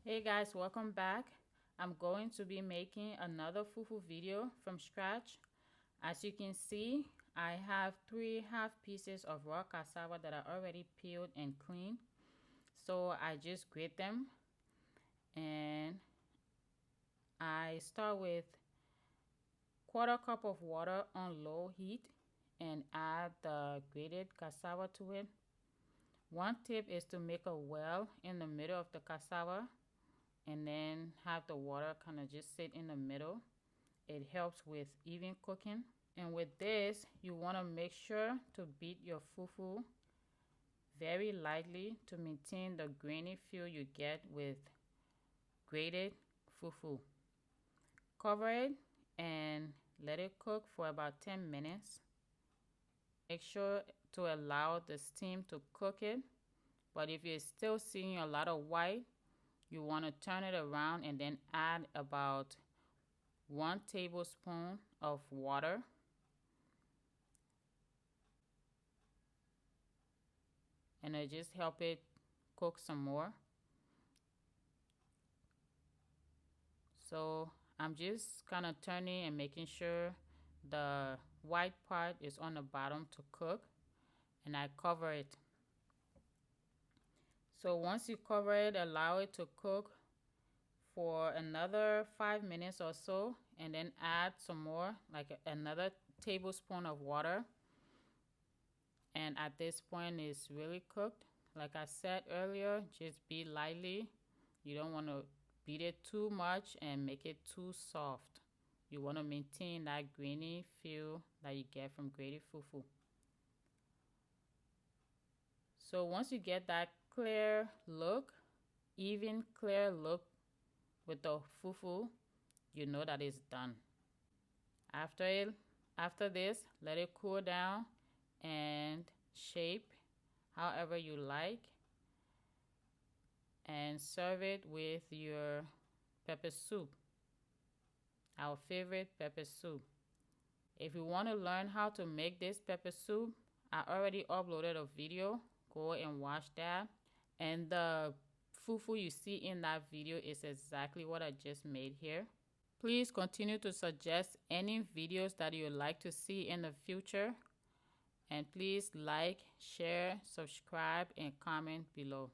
Hey guys, welcome back. I'm going to be making another fufu video from scratch. As you can see, I have 3.5 pieces of raw cassava that are already peeled and cleaned. So I just grate them, and I start with 1/4 cup of water on low heat and add the grated cassava to it. One tip is to make a well in the middle of the cassava and then have the water kind of just sit in the middle. It helps with even cooking. And with this, you want to make sure to beat your fufu very lightly to maintain the grainy feel you get with grated fufu. Cover it and let it cook for about 10 minutes. Make sure to allow the steam to cook it, but if you're still seeing a lot of white, you want to turn it around and then add about 1 tablespoon of water. And it just help it cook some more. So I'm just kind of turning and making sure the white part is on the bottom to cook, and I cover it. So once you cover it, allow it to cook for another 5 minutes or so, and then add some more, like another tablespoon of water. And at this point it's really cooked. Like I said earlier, just beat lightly. You don't want to beat it too much and make it too soft. You want to maintain that grainy feel that you get from grated fufu. So once you get that clear look, even clear look with the fufu, you know that it's done. After this, let it cool down and shape however you like, and serve it with your pepper soup, our favorite pepper soup. If you want to learn how to make this pepper soup, I already uploaded a video. Go and watch that. And the fufu you see in that video is exactly what I just made here. Please continue to suggest any videos that you would like to see in the future. And please like, share, subscribe, and comment below.